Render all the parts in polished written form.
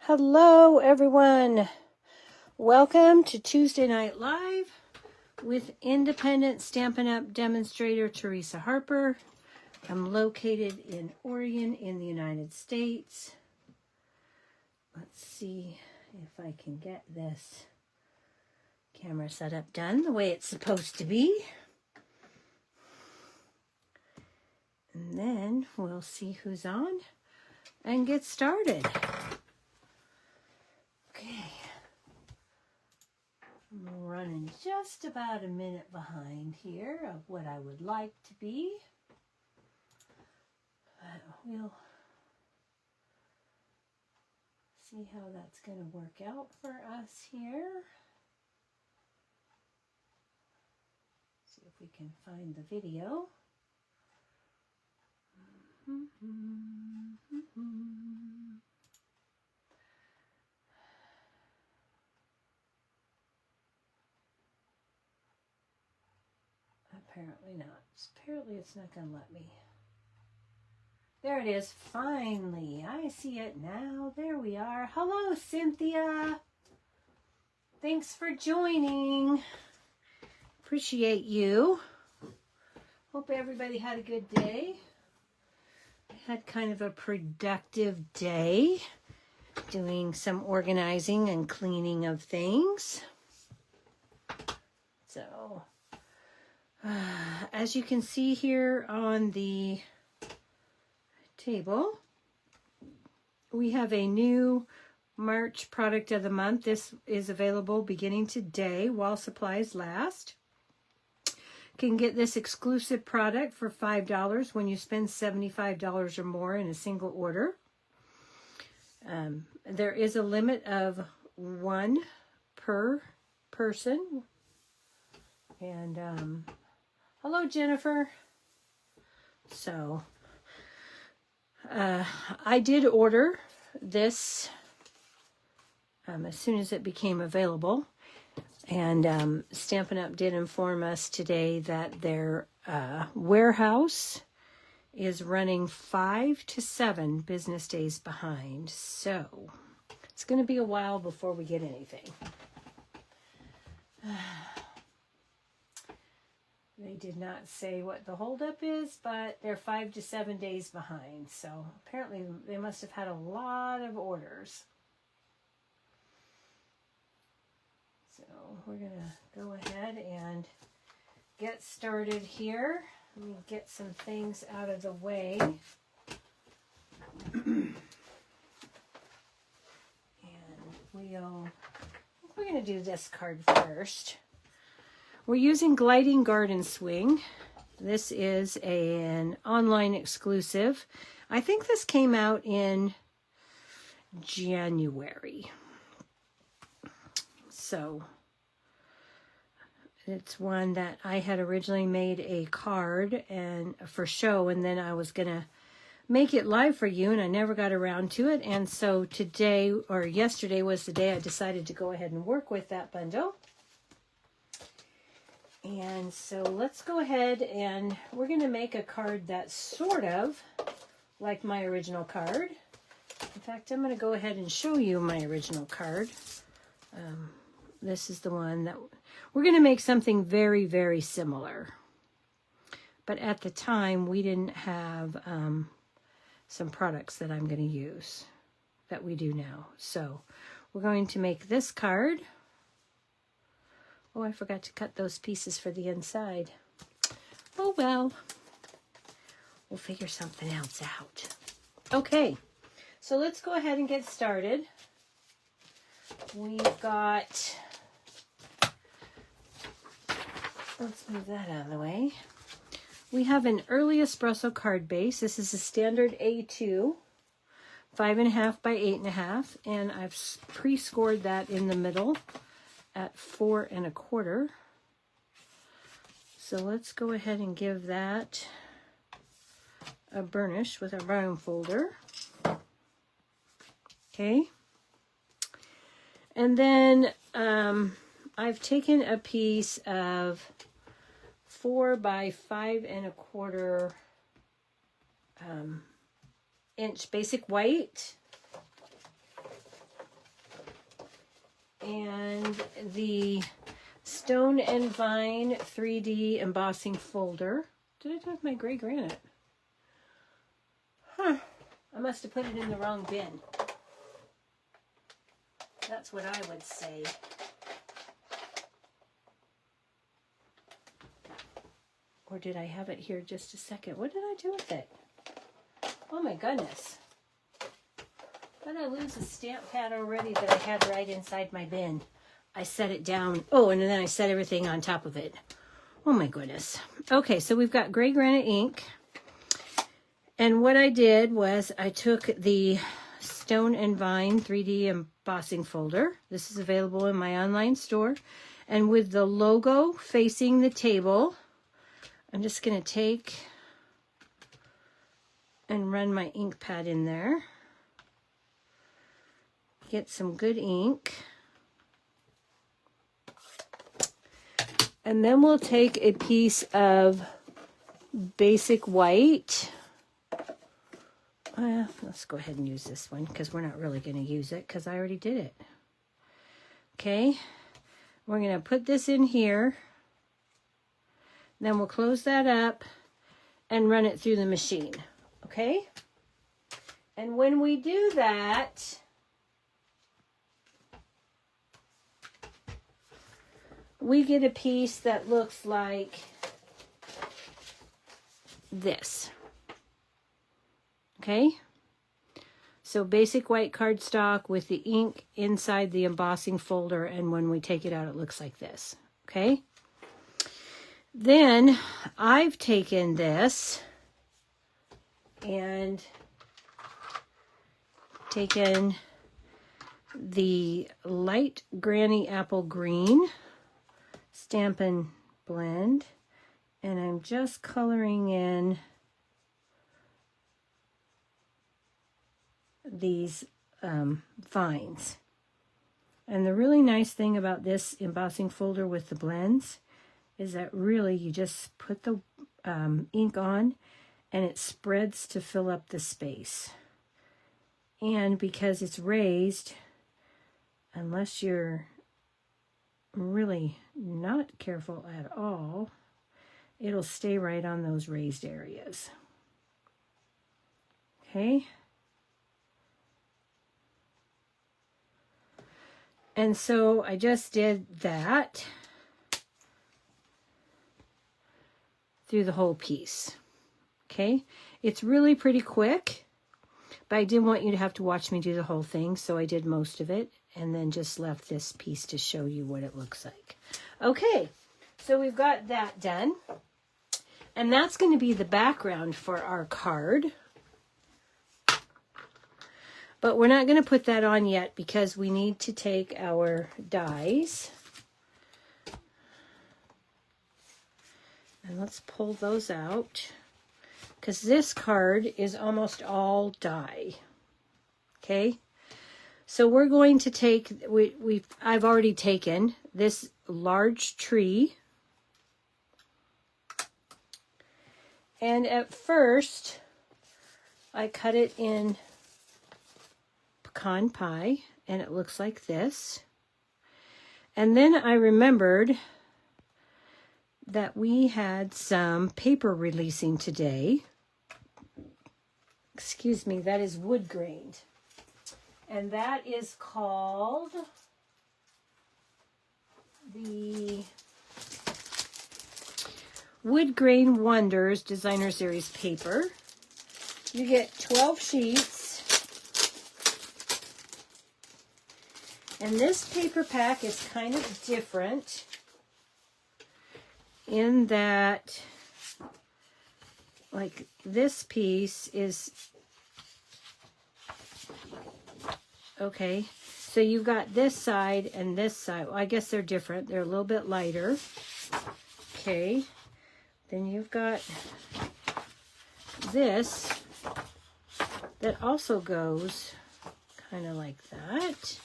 Hello, everyone. Welcome to Tuesday Night Live with independent Stampin' Up! Demonstrator Teresa Harper. I'm located in Oregon in the United States. Let's see if I can get this camera setup done the way it's supposed to be. And then we'll see who's on and get started. Okay. I'm running just about a minute behind here of what I would like to be. But we'll see how that's going to work out for us here. See if we can find the video. Apparently not. Apparently it's not going to let me. There it is. Finally. I see it now. There we are. Hello, Cynthia. Thanks for joining. Appreciate you. Hope everybody had a good day. I had kind of a productive day doing some organizing and cleaning of things. So, as you can see here on the table, we have a new March product of the month. This is available beginning today while supplies last. Can get this exclusive product for $5 when you spend $75 or more in a single order. There is a limit of one per person. And hello, Jennifer. So I did order this as soon as it became available. And Stampin' Up! Did inform us today that their warehouse is running 5 to 7 business days behind. So it's going to be a while before we get anything. They did not say what the holdup is, but they're 5 to 7 days behind. So apparently they must have had a lot of orders. So we're going to go ahead and get started here. Let me get some things out of the way. And we're going to do this card first. We're using Gliding Garden Swing. This is an online exclusive. I think this came out in January. So it's one that I had originally made a card and for show, and then I was going to make it live for you, and I never got around to it. And so today, or yesterday, was the day I decided to go ahead and work with that bundle. And so let's go ahead and we're going to make a card that's sort of like my original card. In fact, I'm going to go ahead and show you my original card. This is the one that we're going to make something very, very similar. But at the time, we didn't have some products that I'm going to use that we do now. So we're going to make this card. Oh, I forgot to cut those pieces for the inside. Oh, well. We'll figure something else out. Okay, so let's go ahead and get started. We've got... Let's move that out of the way. We have an early espresso card base. This is a standard A2, 5.5 by 8.5, and I've pre-scored that in the middle at 4 1/4. So let's go ahead and give that a burnish with our brown folder. Okay. And then I've taken a piece of 4 by 5 1/4 inch basic white. and the Stone and Vine 3D embossing folder. Did I have my gray granite? Huh. I must have put it in the wrong bin. That's what I would say. Or did I have it here just a second? What did I do with it? Oh my goodness. Did I lose a stamp pad already that I had right inside my bin? I set it down. Oh, and then I set everything on top of it. Oh my goodness. Okay, so we've got gray granite ink. And what I did was I took the Stone and Vine 3D embossing folder. This is available in my online store. And with the logo facing the table, I'm just going to take and run my ink pad in there. Get some good ink. And then we'll take a piece of basic white. Let's go ahead and use this one because we're not really going to use it because I already did it. Okay, we're going to put this in here. Then we'll close that up and run it through the machine. Okay? And when we do that, we get a piece that looks like this. Okay? So basic white cardstock with the ink inside the embossing folder, and when we take it out, it looks like this. Okay? Then I've taken this and taken the light Granny Apple Green Stampin' Blend, and I'm just coloring in these vines. And the really nice thing about this embossing folder with the blends is that really you just put the ink on and it spreads to fill up the space. And because it's raised, unless you're really not careful at all, it'll stay right on those raised areas. Okay? And so I just did that through the whole piece. Okay? It's really pretty quick, but I didn't want you to have to watch me do the whole thing, so I did most of it and then just left this piece to show you what it looks like. Okay, so we've got that done. And that's going to be the background for our card. But we're not going to put that on yet because we need to take our dies. And let's pull those out, because this card is almost all die. Okay, so we're going to take, I've already taken this large tree, and at first I cut it in pecan pie, and it looks like this. And then I remembered that we had some paper releasing today. Excuse me, that is wood grained. And that is called the Wood Grain Wonders Designer Series paper. You get 12 sheets. And this paper pack is kind of different in that, like, this piece is, okay, so you've got this side and this side. Well, I guess they're different. They're a little bit lighter. Okay, then you've got this that also goes kind of like that.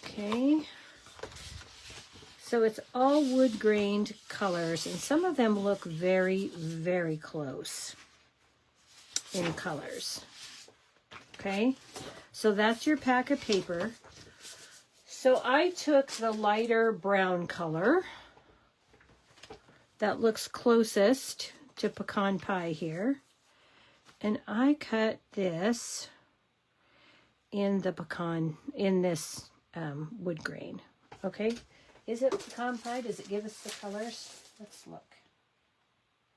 Okay, so it's all wood grained colors, and some of them look very, very close in colors. Okay, so that's your pack of paper. So So I took the lighter brown color that looks closest to pecan pie here, and I cut this in the pecan, in this wood grain. Okay, is it pecan pie? Does it give us the colors? Let's look.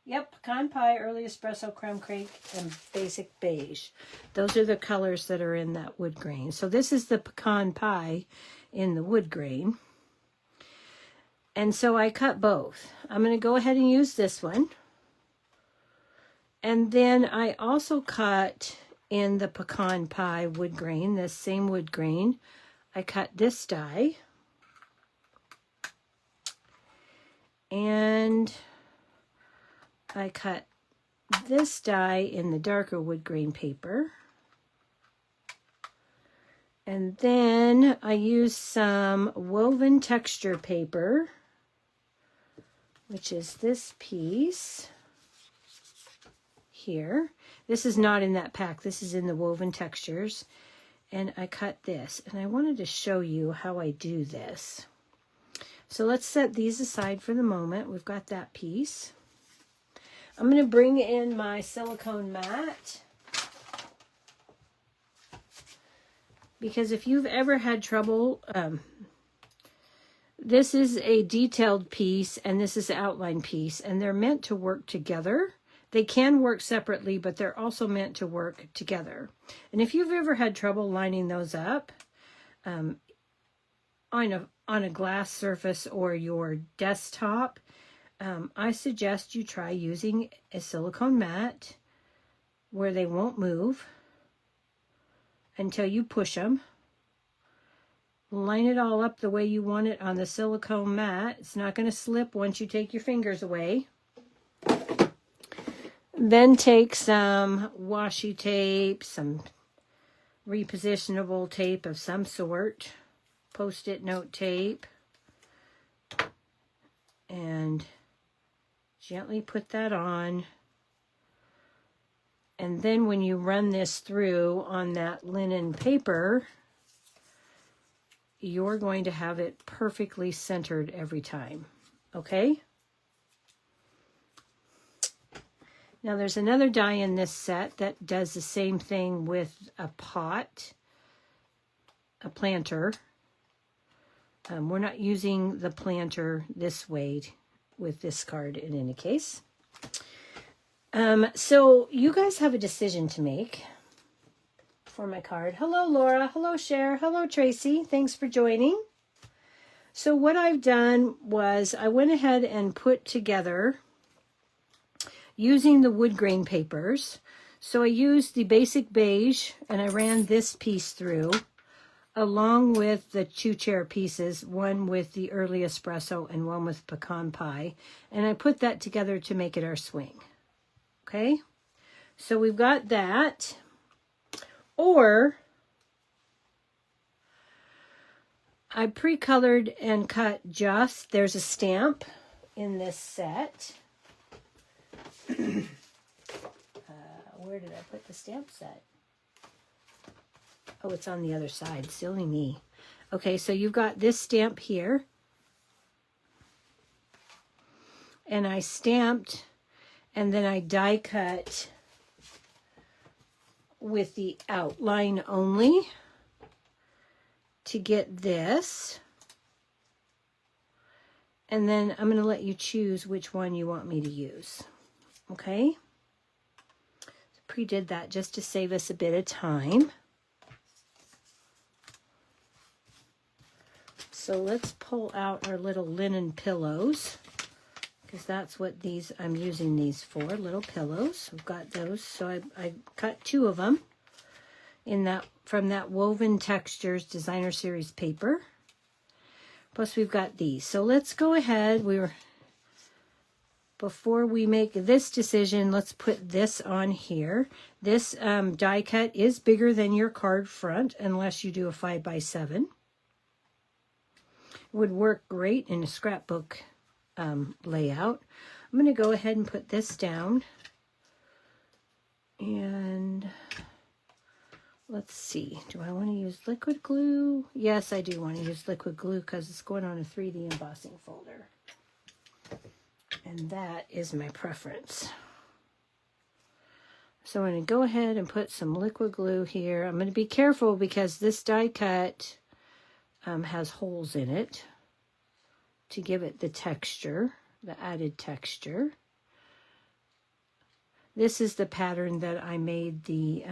Yep, pecan pie, early espresso, creme cake, and basic beige. Those are the colors that are in that wood grain. So this is the pecan pie in the wood grain. And so I cut both. I'm going to go ahead and use this one. And then I also cut in the pecan pie wood grain, this same wood grain. I cut this die. And I cut this die in the darker wood grain paper. And then I used some woven texture paper, which is this piece here. This is not in that pack. This is in the woven textures. And I cut this. And I wanted to show you how I do this. So let's set these aside for the moment. We've got that piece. I'm going to bring in my silicone mat, because if you've ever had trouble, this is a detailed piece and this is an outline piece, and they're meant to work together. They can work separately, but they're also meant to work together. And if you've ever had trouble lining those up on a glass surface or your desktop, I suggest you try using a silicone mat where they won't move until you push them. Line it all up the way you want it on the silicone mat. It's not going to slip once you take your fingers away. Then take some washi tape, some repositionable tape of some sort, Post-it note tape, and gently put that on. And then when you run this through on that linen paper, you're going to have it perfectly centered every time. Okay? Now there's another die in this set that does the same thing with a pot, a planter. We're not using the planter this way with this card in any case. So you guys have a decision to make for my card. Hello, Laura. Hello, Cher. Hello, Tracy. Thanks for joining. So what I've done was I went ahead and put together using the wood grain papers. So I used the basic beige and I ran this piece through along with the two chair pieces, one with the early espresso and one with pecan pie. And I put that together to make it our swing. Okay, so we've got that. Or I pre-colored and cut just, there's a stamp in this set. Where did I put the stamp set? Oh, it's on the other side. Silly me. Okay, so you've got this stamp here. And I stamped, and then I die cut with the outline only to get this. And then I'm going to let you choose which one you want me to use. Okay? So pre-did that just to save us a bit of time. So let's pull out our little linen pillows, because that's what I'm using these for, little pillows. I've got those. So I cut two of them from that Woven Textures Designer Series paper. Plus we've got these. So let's go ahead. Before we make this decision, let's put this on here. This die cut is bigger than your card front, unless you do a 5x7. Would work great in a scrapbook layout. I'm going to go ahead and put this down. And let's see. Do I want to use liquid glue? Yes, I do want to use liquid glue because it's going on a 3D embossing folder. And that is my preference. So I'm going to go ahead and put some liquid glue here. I'm going to be careful because this die cut has holes in it to give it the texture, the added texture. This is the pattern that I made the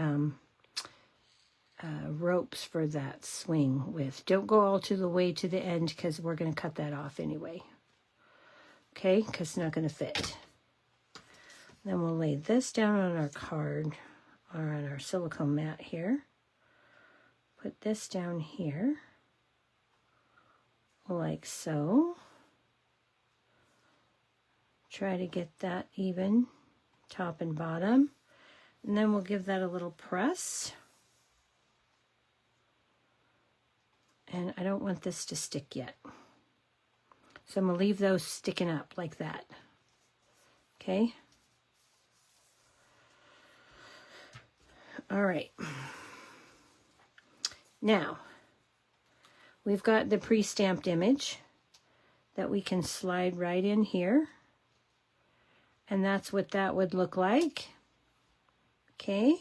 ropes for that swing with. Don't go all to the way to the end because we're going to cut that off anyway. Okay, because it's not going to fit. Then we'll lay this down on our card or on our silicone mat here. Put this down here like so. Try to get that even, top and bottom. And then we'll give that a little press. And I don't want this to stick yet. So I'm going to leave those sticking up like that. Okay? All right. Now, we've got the pre-stamped image that we can slide right in here. And that's what that would look like. Okay?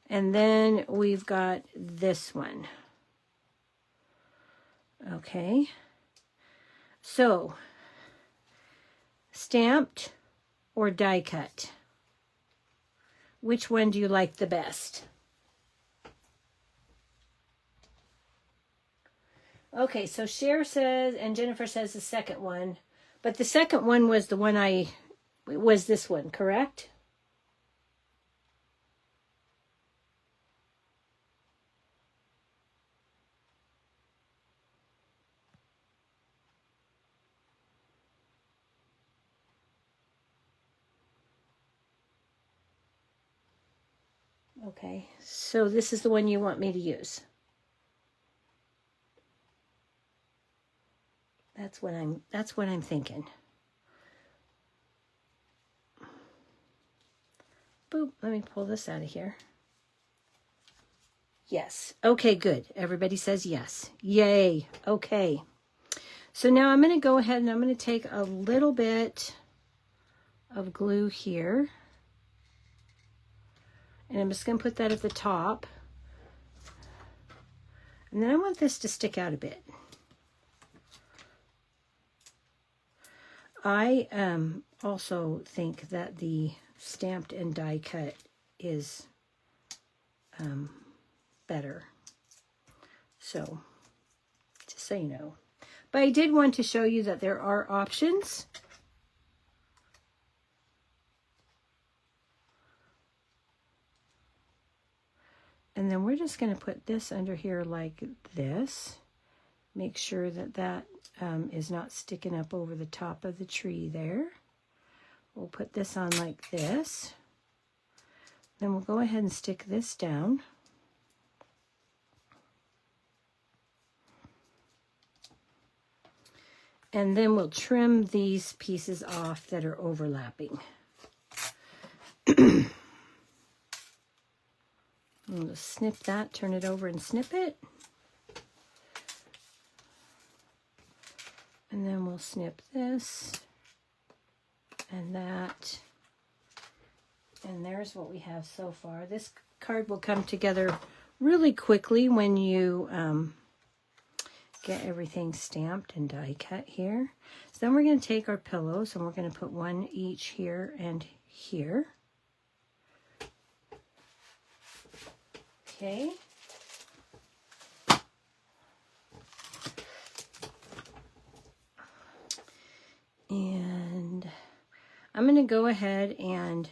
And then we've got this one. Okay? So, stamped or die cut? Which one do you like the best? Okay, so Cher says, and Jennifer says the second one. But the second one was the one was this one, correct? Okay, so this is the one you want me to use. That's what I'm thinking. Boop, let me pull this out of here. Yes. Okay, good. Everybody says yes. Yay. Okay. So now I'm going to go ahead and I'm going to take a little bit of glue here. And I'm just going to put that at the top. And then I want this to stick out a bit. I also think that the stamped and die cut is better. So, just so you know. But I did want to show you that there are options. And then we're just going to put this under here like this. Make sure that that is not sticking up over the top of the tree there. We'll put this on like this. Then we'll go ahead and stick this down. And then we'll trim these pieces off that are overlapping. We'll just snip that, turn it over and snip it. And then we'll snip this and that. And there's what we have so far. This card will come together really quickly when you get everything stamped and die cut here. So then we're going to take our pillows and we're going to put one each here and here. Okay. And I'm going to go ahead and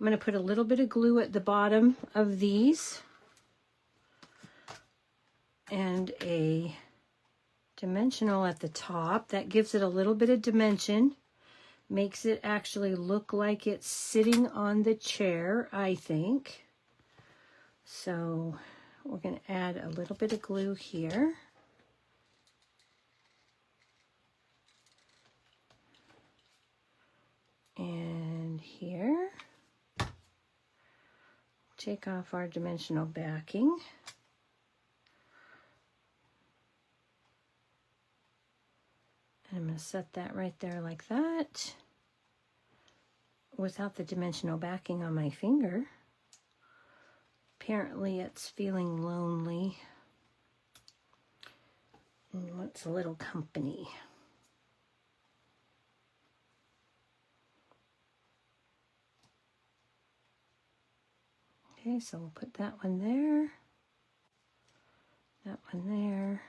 I'm going to put a little bit of glue at the bottom of these and a dimensional at the top. That gives it a little bit of dimension, makes it actually look like it's sitting on the chair, I think. So we're going to add a little bit of glue here. And here, take off our dimensional backing. And I'm going to set that right there like that, without the dimensional backing on my finger. Apparently it's feeling lonely and wants a little company. Okay, so we'll put that one there, that one there.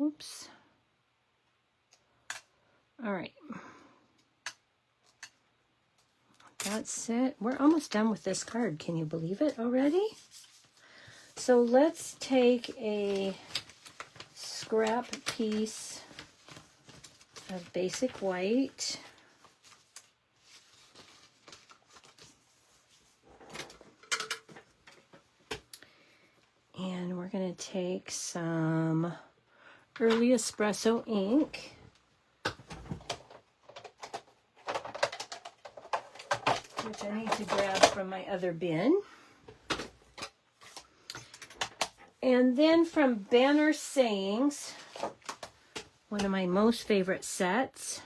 Oops. All right. That's it. We're almost done with this card. Can you believe it already? So let's take a scrap piece of basic white. And we're going to take some early espresso ink. Which I need to grab from my other bin. And then from Banner Sayings, one of my most favorite sets,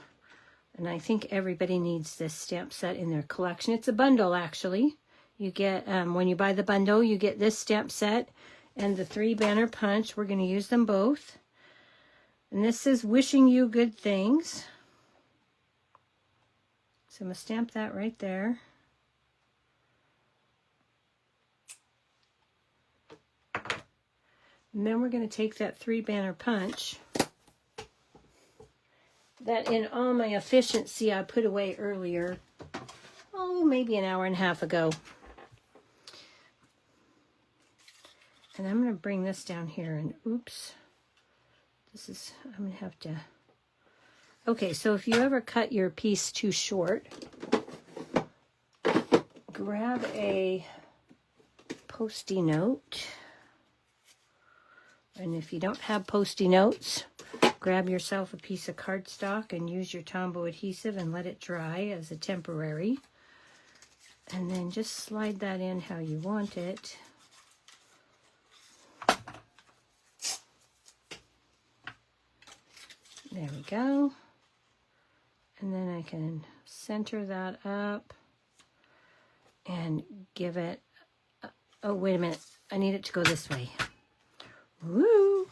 and I think everybody needs this stamp set in their collection. It's a bundle, actually. You get, when you buy the bundle, you get this stamp set and the 3 Banner Punch. We're going to use them both. And this is Wishing You Good Things. So I'm going to stamp that right there. And then we're going to take that 3 Banner Punch that in all my efficiency I put away earlier, maybe an hour and a half ago. And I'm going to bring this down here and oops, I'm going to have to, okay, so if you ever cut your piece too short, grab a Post-it note. And if you don't have Post-it notes, grab yourself a piece of cardstock and use your Tombow adhesive and let it dry as a temporary. And then just slide that in how you want it. There we go. And then I can center that up and give it, oh, wait a minute. I need it to go this way. Woo!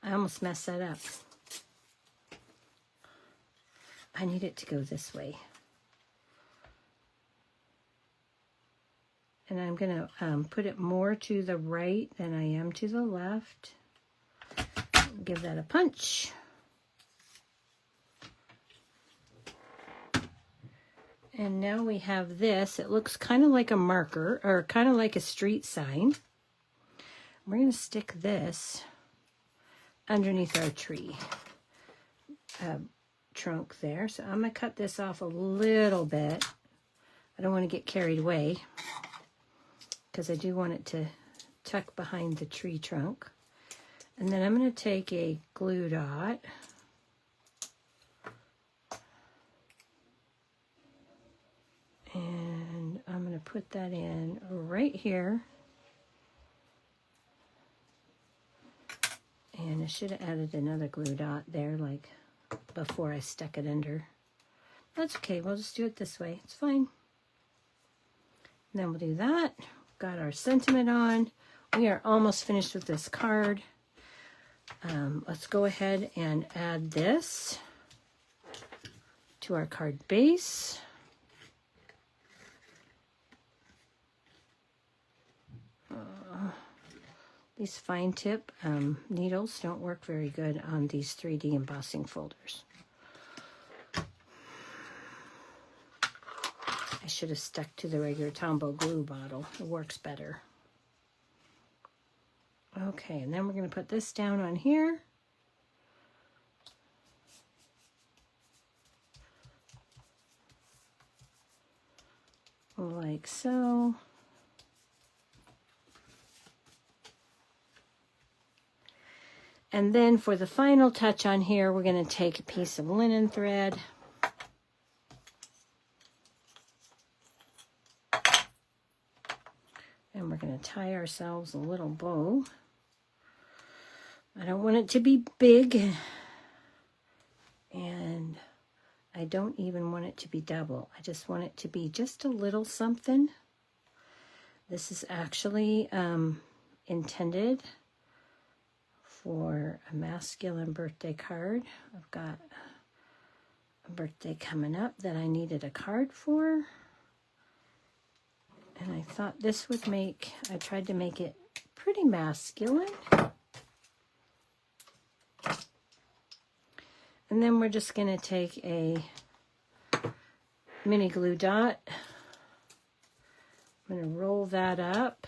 I almost messed that up. I need it to go this way. And I'm going to put it more to the right than I am to the left. Give that a punch. And now we have this. It looks kind of like a marker, or kind of like a street sign. We're going to stick this underneath our tree trunk there. So I'm going to cut this off a little bit. I don't want to get carried away because I do want it to tuck behind the tree trunk. And then I'm going to take a glue dot. And I'm going to put that in right here. And I should have added another glue dot there, like before I stuck it under. That's okay, we'll just do it this way. It's fine. And then we'll do that. Got our sentiment on. We are almost finished with this card. Let's go ahead and add this to our card base. These fine tip needles don't work very good on these 3D embossing folders. I should have stuck to the regular Tombow glue bottle. It works better. Okay, and then we're going to put this down on here. Like so. And then for the final touch on here, we're going to take a piece of linen thread. And we're going to tie ourselves a little bow. I don't want it to be big. And I don't even want it to be double. I just want it to be just a little something. This is actually intended for a masculine birthday card. I've got a birthday coming up that I needed a card for. And I thought this would make, I tried to make it pretty masculine. And then we're just going to take a mini glue dot. I'm going to roll that up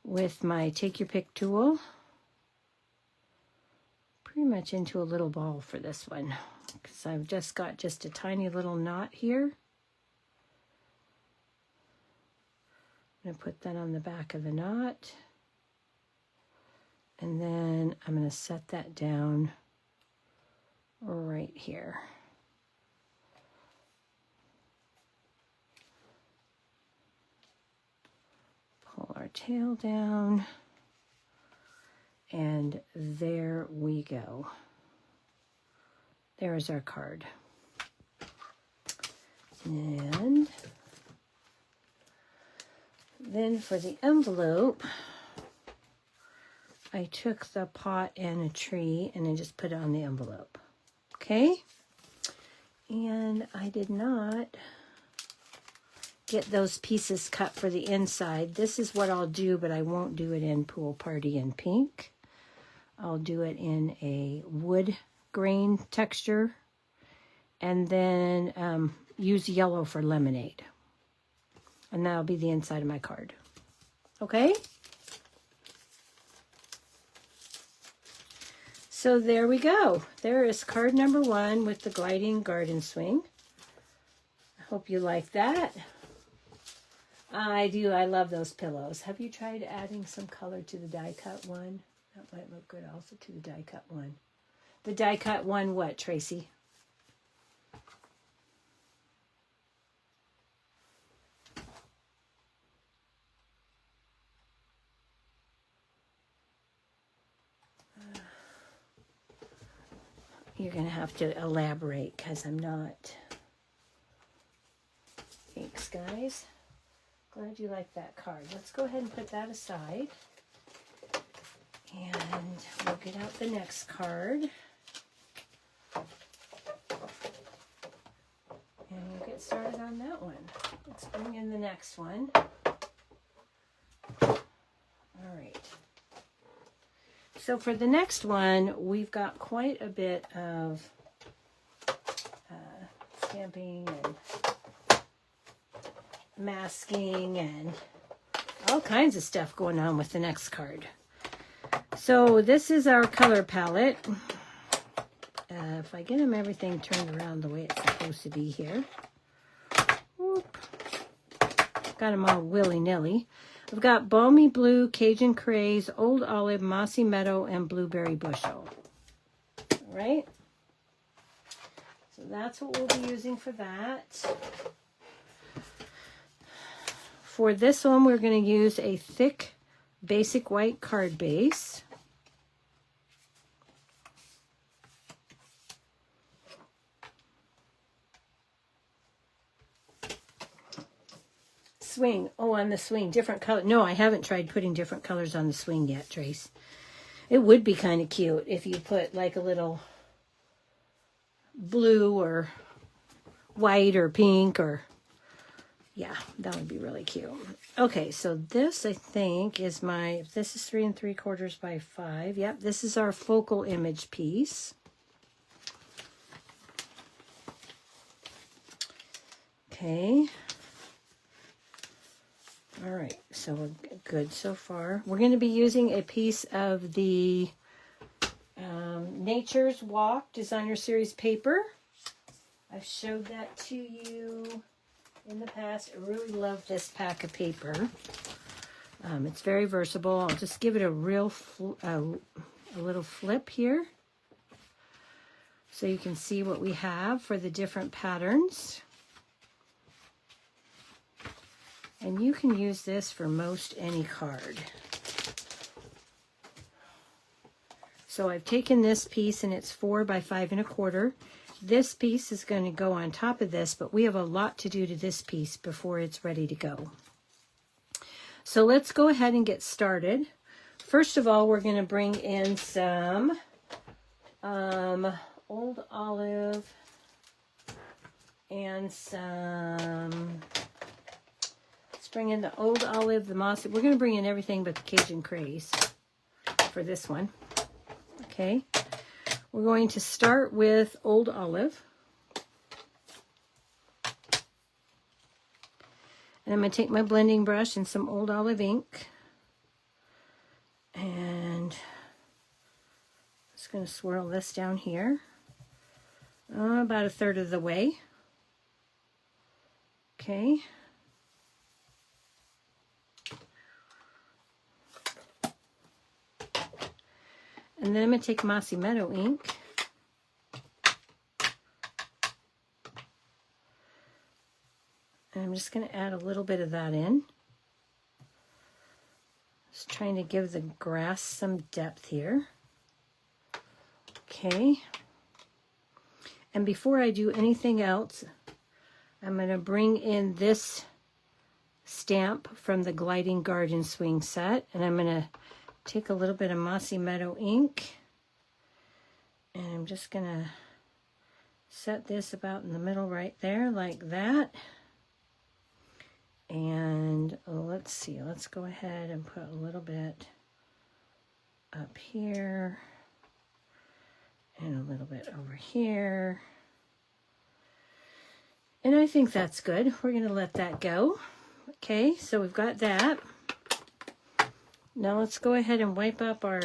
with my Take Your Pick tool. Pretty much into a little ball for this one, because I've just got just a tiny little knot here. I'm going to put that on the back of the knot. And then I'm going to set that down right here. Pull our tail down, and there we go. There's our card. And then for the envelope, I took the pot and a tree and I just put it on the envelope. Okay? And I did not get those pieces cut for the inside. This is what I'll do, but I won't do it in Pool Party in pink. I'll do it in a wood grain texture, and then use yellow for lemonade. And that'll be the inside of my card. Okay? So there we go. There is card number 1 with the gliding garden swing. I hope you like that. I do. I love those pillows. Have you tried adding some color to the die cut one? That might look good also to the die cut one. The die cut one what, Tracy? You're going to have to elaborate because I'm not. Thanks, guys. Glad you like that card. Let's go ahead and put that aside. And we'll get out the next card. And we'll get started on that one. Let's bring in the next one. All right. So for the next one, we've got quite a bit of stamping and masking and all kinds of stuff going on with the next card. So this is our color palette. If I get them everything turned around the way it's supposed to be here. Whoop. Got them all willy-nilly. I've got Balmy Blue, Cajun Craze, Old Olive, Mossy Meadow, and Blueberry Bushel. All right. So that's what we'll be using for that. For this one, we're going to use a thick, basic white card base. Swing. Oh, on the swing, different color. No, I haven't tried putting different colors on the swing yet, Trace. It would be kind of cute if you put like a little blue or white or pink or, yeah, that would be really cute. Okay, so this I think is my, this is 3 3/4 by 5. Yep, this is our focal image piece. Okay. All right, so we're good so far. We're going to be using a piece of the Nature's Walk Designer Series paper. I've showed that to you in the past. I really love this pack of paper. It's very versatile. I'll just give it a real a little flip here so you can see what we have for the different patterns. And you can use this for most any card. So I've taken this piece and it's 4 by 5 1/4. This piece is going to go on top of this, but we have a lot to do to this piece before it's ready to go. So let's go ahead and get started. First of all, we're going to bring in some Old Olive and some, let's bring in the Old Olive, the Mossy. We're going to bring in everything but the Cajun Craze for this one. Okay, we're going to start with Old Olive. And I'm going to take my blending brush and some Old Olive ink. And I'm just going to swirl this down here. About 1/3 of the way. Okay. And then I'm going to take Mossy Meadow ink. And I'm just going to add a little bit of that in. Just trying to give the grass some depth here. Okay. And before I do anything else, I'm going to bring in this stamp from the Gliding Garden Swing set. And I'm going to take a little bit of Mossy Meadow ink. And I'm just going to set this about in the middle right there, like that. And let's see, let's go ahead and put a little bit up here and a little bit over here. And I think that's good. We're going to let that go. Okay, so we've got that. Now let's go ahead and wipe up our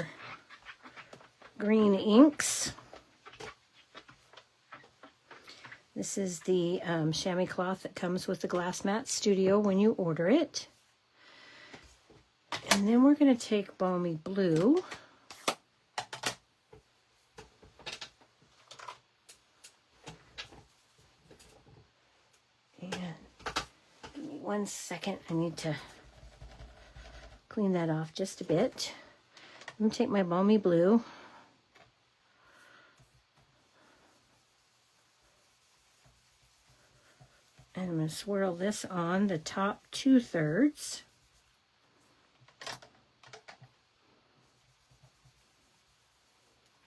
green inks. This is the chamois cloth that comes with the Glass Mat Studio when you order it. And then we're going to take Balmy Blue. And give me 1 second. I need to clean that off just a bit. I'm going to take my Balmy Blue. And I'm going to swirl this on the top 2/3.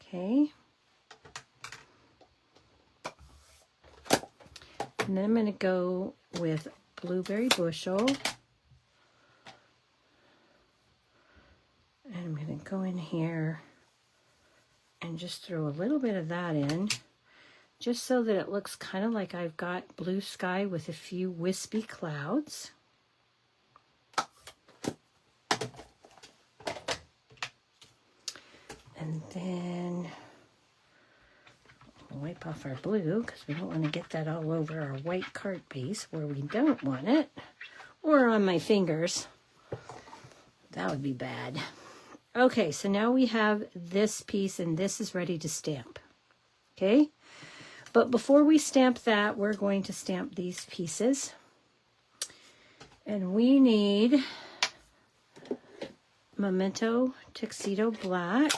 Okay. And then I'm going to go with Blueberry Bushel. And I'm going to go in here and just throw a little bit of that in, just so that it looks kind of like I've got blue sky with a few wispy clouds. And then we'll wipe off our blue because we don't want to get that all over our white card piece where we don't want it, or on my fingers. That would be bad. Okay, so now we have this piece and this is ready to stamp. Okay? But before we stamp that, we're going to stamp these pieces. And we need Memento Tuxedo Black.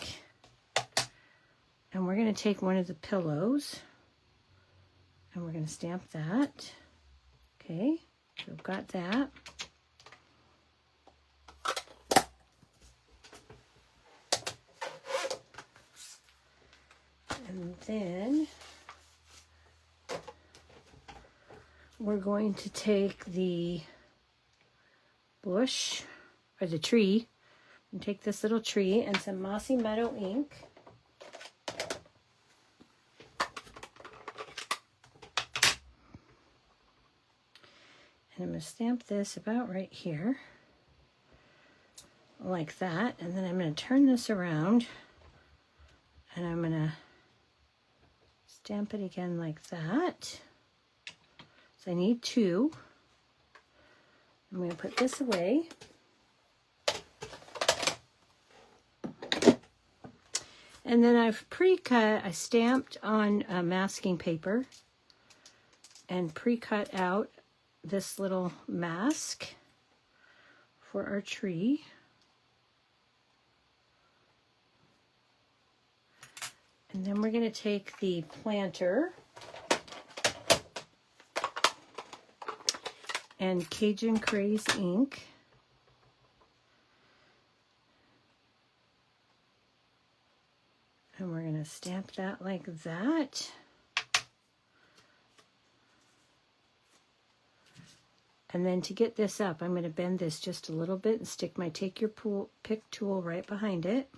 And we're going to take one of the pillows. And we're going to stamp that. Okay, so we've got that. And then we're going to take the bush, or the tree, and take this little tree and some Mossy Meadow ink. And I'm going to stamp this about right here, like that. And then I'm going to turn this around, and I'm going to stamp it again like that. So I need 2. I'm going to put this away. And then I've pre-cut, I stamped on masking paper and pre-cut out this little mask for our tree. And then we're going to take the planter and Cajun Craze ink. And we're going to stamp that like that. And then to get this up, I'm going to bend this just a little bit and stick my Take Your Pick tool right behind it.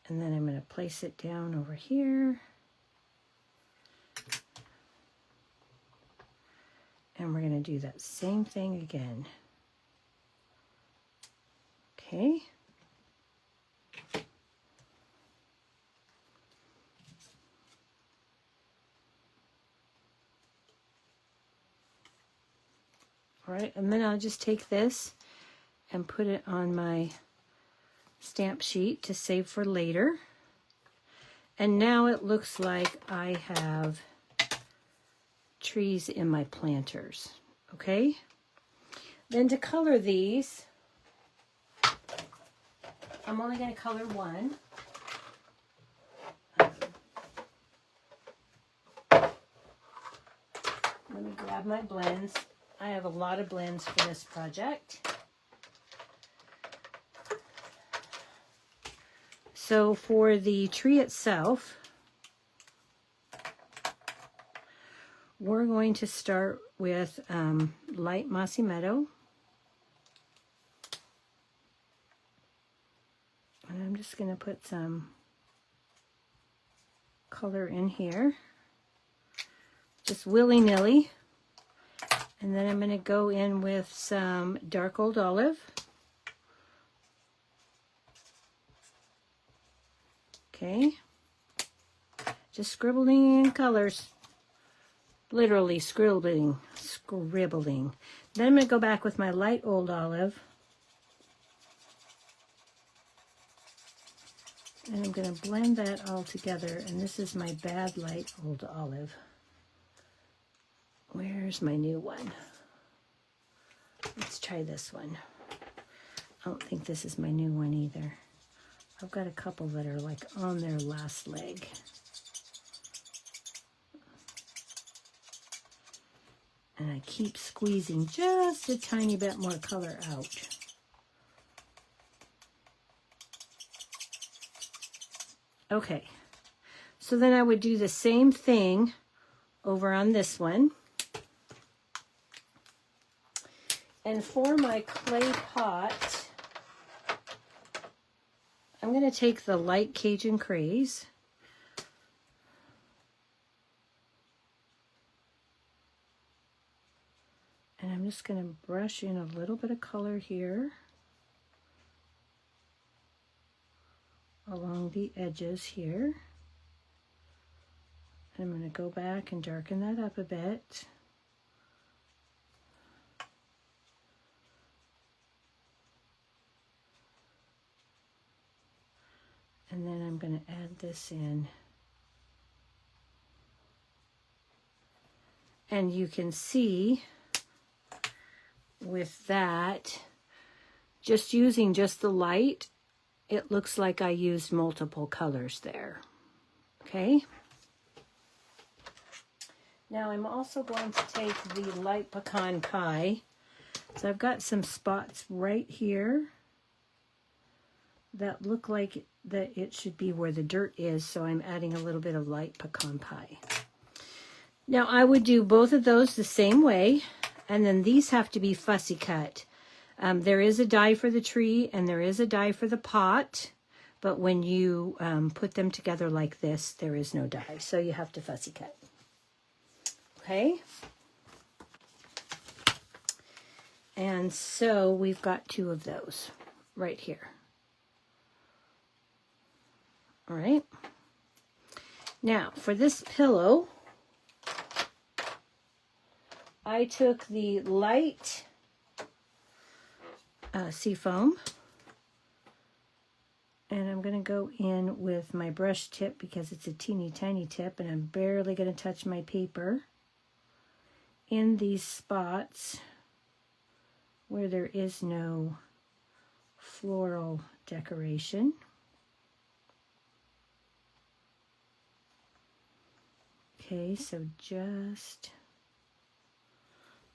And then I'm going to place it down over here. And we're going to do that same thing again. Okay. All right, and then I'll just take this and put it on my stamp sheet to save for later. And now it looks like I have trees in my planters, okay? Then to color these, I'm only going to color one. Let me grab my blends. I have a lot of blends for this project. So for the tree itself, we're going to start with light mossy meadow. And I'm just going to put some color in here, just willy-nilly. And then I'm going to go in with some dark old olive. Okay, just scribbling colors, literally scribbling. Then I'm going to go back with my light old olive. And I'm going to blend that all together. And this is my bad light old olive. Where's my new one? Let's try this one. I don't think this is my new one either. I've got a couple that are like on their last leg. And I keep squeezing just a tiny bit more color out. Okay, so then I would do the same thing over on this one. And for my clay pot, I'm going to take the light Cajun Craze. And I'm just going to brush in a little bit of color here along the edges here. And I'm going to go back and darken that up a bit. And then I'm going to add this in. And you can see with that, just using just the light, it looks like I used multiple colors there. Okay. Now I'm also going to take the light pecan pie. So I've got some spots right here that look like that it should be where the dirt is, so I'm adding a little bit of light pecan pie. Now I would do both of those the same way, and then these have to be fussy cut. There is a die for the tree and there is a die for the pot, but when you put them together like this, there is no die, so you have to fussy cut. Okay? And so we've got two of those right here. All right. Now, for this pillow, I took the light Seafoam, And I'm going to go in with my brush tip because it's a teeny tiny tip, and I'm barely going to touch my paper in these spots where there is no floral decoration. Okay, so just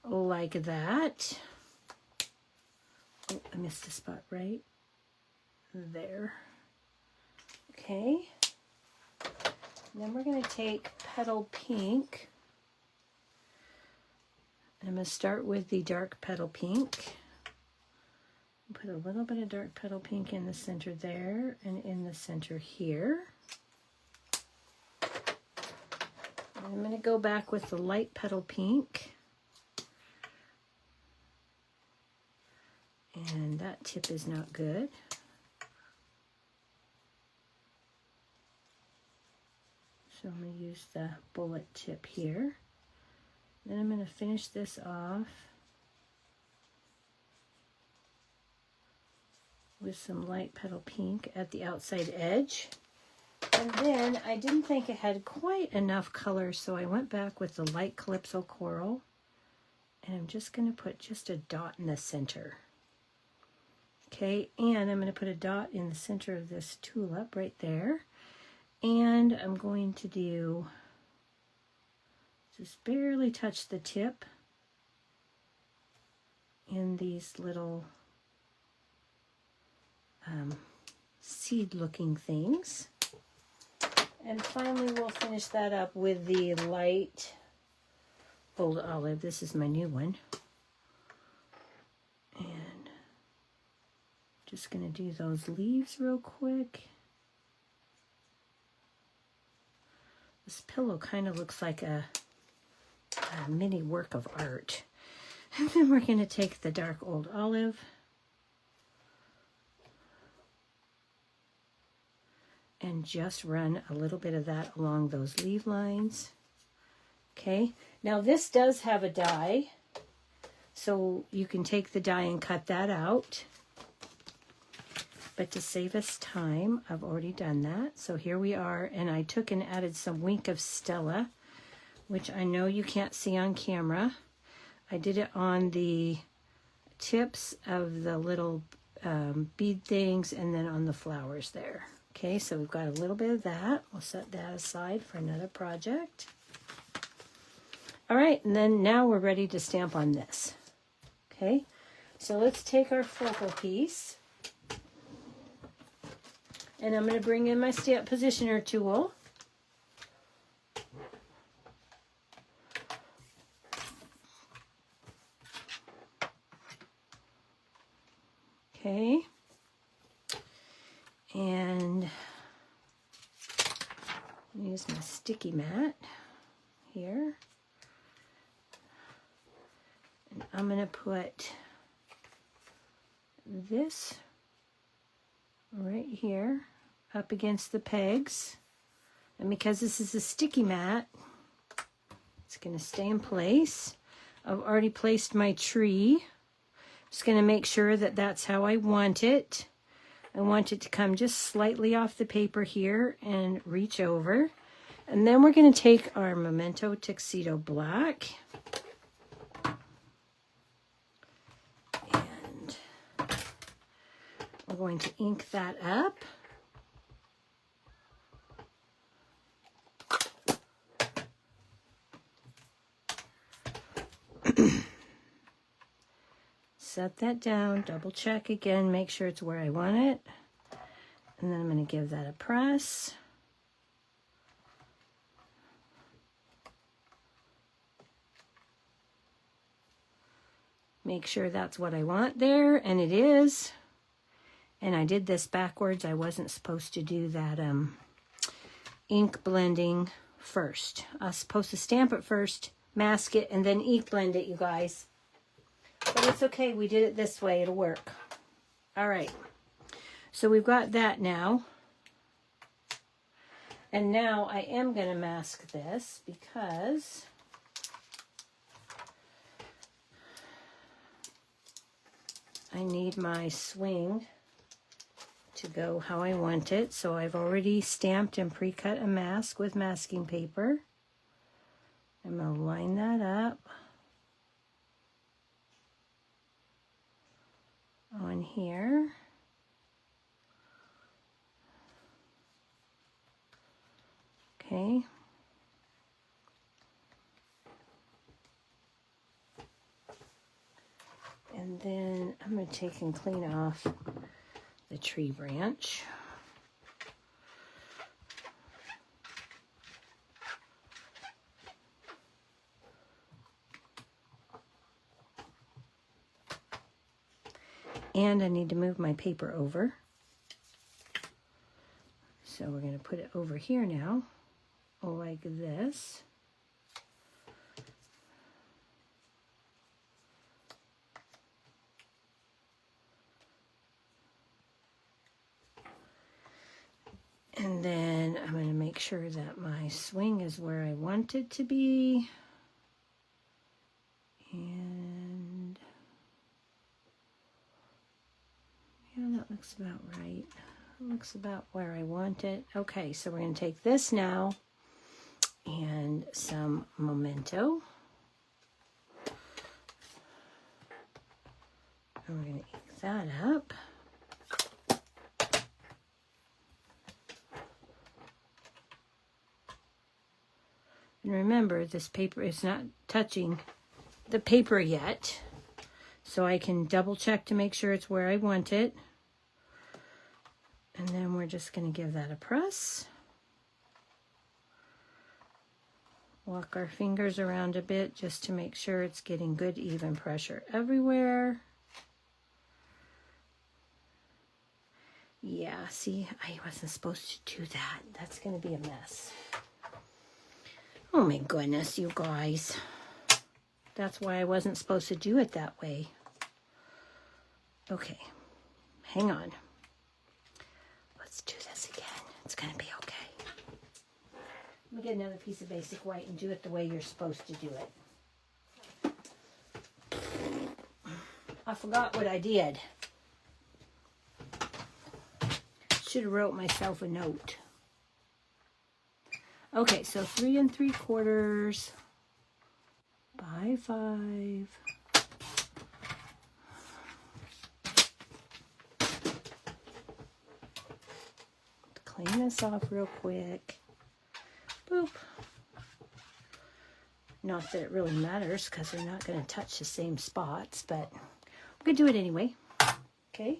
like that. Oh, I missed a spot right there. Okay. Then we're going to take Petal Pink. I'm going to start with the dark Petal Pink. Put a little bit of dark Petal Pink in the center there and in the center here. And I'm going to go back with the light Petal Pink. And that tip is not good. So I'm going to use the bullet tip here. Then I'm going to finish this off with some light Petal Pink at the outside edge. And then I didn't think it had quite enough color, so I went back with the light Calypso Coral. And I'm just going to put just a dot in the center. Okay, and I'm going to put a dot in the center of this tulip right there. And I'm going to do, just barely touch the tip in these little seed looking things. And finally we'll finish that up with the light Old Olive. This is my new one. And just going to do those leaves real quick. This pillow kind of looks like a mini work of art. And then we're going to take the dark Old Olive and just run a little bit of that along those leaf lines. Okay, now this does have a die, so you can take the die and cut that out. But to save us time, I've already done that. So here we are, and I took and added some Wink of Stella, which I know you can't see on camera. I did it on the tips of the little bead things and then on the flowers there. Okay, so we've got a little bit of that. We'll set that aside for another project. All right, and then now we're ready to stamp on this. Okay, so let's take our focal piece. And I'm going to bring in my stamp positioner tool. Okay. And use my sticky mat here. And I'm going to put this right here up against the pegs. And because this is a sticky mat, it's going to stay in place. I've already placed my tree. Just going to make sure that that's how I want it. I want it to come just slightly off the paper here and reach over. And then we're going to take our Memento Tuxedo Black. And we're going to ink that up. Set that down, double check again, make sure it's where I want it. And then I'm going to give that a press. Make sure that's what I want there, and it is. And I did this backwards. I wasn't supposed to do that ink blending first. I was supposed to stamp it first, mask it, and then ink blend it, you guys. But it's okay, we did it this way, it'll work. All right, so we've got that now. And now I am going to mask this because I need my swing to go how I want it. So I've already stamped and pre-cut a mask with masking paper. I'm going to line that up on here. Okay. And then I'm going to take and clean off the tree branch. And I need to move my paper over. So we're going to put it over here now, like this. And then I'm going to make sure that my swing is where I want it to be. And yeah, that looks about right. It looks about where I want it. Okay, so we're going to take this now and some Memento. And we're going to ink that up. And remember, this paper is not touching the paper yet, so I can double check to make sure it's where I want it. And then we're just going to give that a press. Walk our fingers around a bit just to make sure it's getting good even pressure everywhere. Yeah, see, I wasn't supposed to do that. That's going to be a mess. Oh my goodness, you guys. That's why I wasn't supposed to do it that way. Okay, hang on. Let's do this again. It's going to be okay. Let me get another piece of basic white and do it the way you're supposed to do it. I forgot what I did. Should have wrote myself a note. Okay, so 3 3/4 by 5. Clean this off real quick. Boop. Not that it really matters because they're not going to touch the same spots, but I'm going to do it anyway. Okay.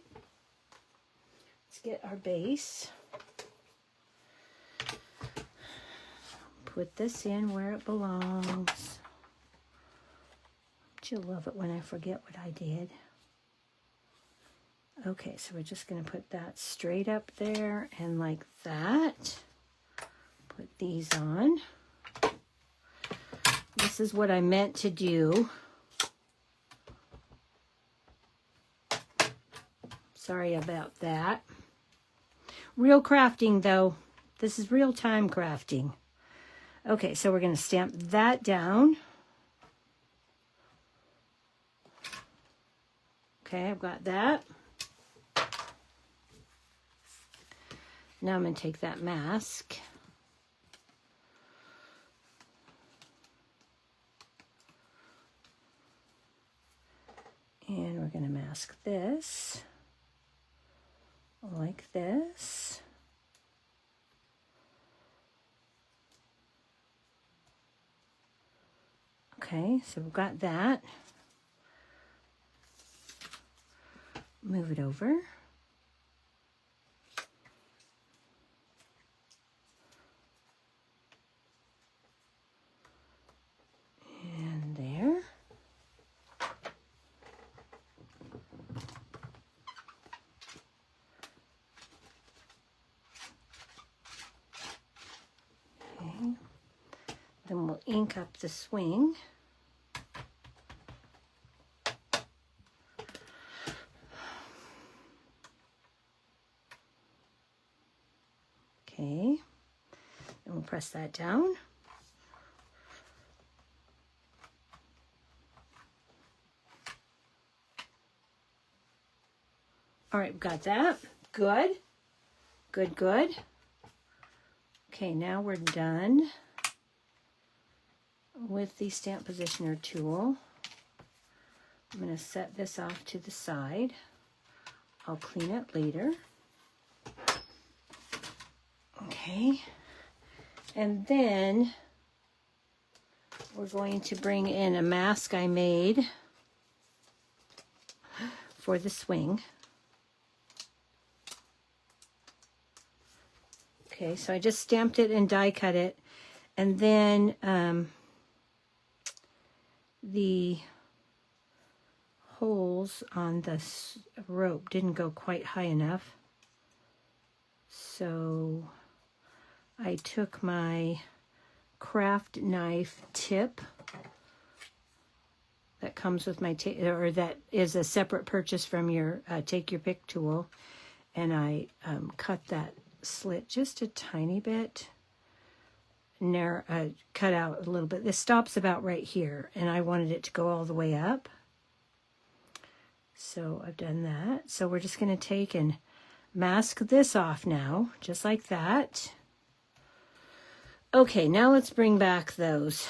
Let's get our base. Put this in where it belongs. Don't you love it when I forget what I did? Okay, so we're just going to put that straight up there and like that. Put these on. This is what I meant to do. Sorry about that. Real crafting though. This is real time crafting. Okay, so we're going to stamp that down. Okay, I've got that. Now I'm going to take that mask. And we're going to mask this like this. Okay, so we've got that. Move it over. And there. Okay. Then we'll ink up the swing. Okay, and we'll press that down. All right, we've got that. Good. Good, good. Okay, now we're done with the stamp positioner tool. I'm going to set this off to the side. I'll clean it later. Okay, and then we're going to bring in a mask I made for the swing. Okay, so I just stamped it and die cut it, and then the holes on the rope didn't go quite high enough, so I took my craft knife tip that comes with my or that is a separate purchase from your take your pick tool, and I cut that slit just a tiny bit, narrow, cut out a little bit. This stops about right here, and I wanted it to go all the way up, so I've done that. So we're just going to take and mask this off now, just like that. Okay, now let's bring back those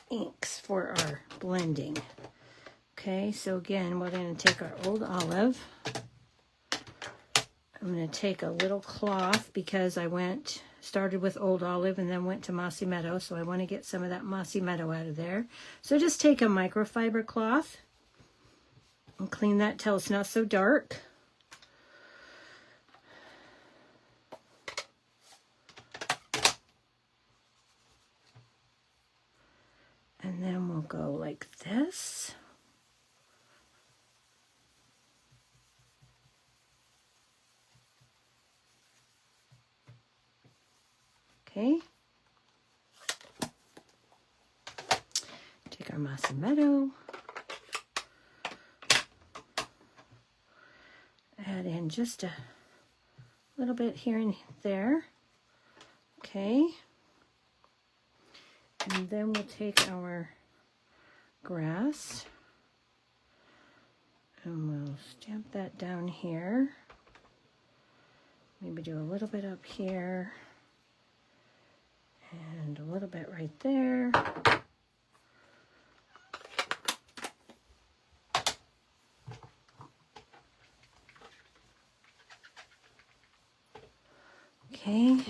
inks for our blending. Okay, so again, we're going to take our Old Olive. I'm going to take a little cloth because I started with Old Olive and then went to Mossy Meadow, so I want to get some of that Mossy Meadow out of there. So just take a microfiber cloth and clean that till it's not so dark. And then we'll go like this. Okay. Take our Mossy Meadow. Add in just a little bit here and there. Okay. And then we'll take our grass and we'll stamp that down here. Maybe do a little bit up here and a little bit right there. Okay.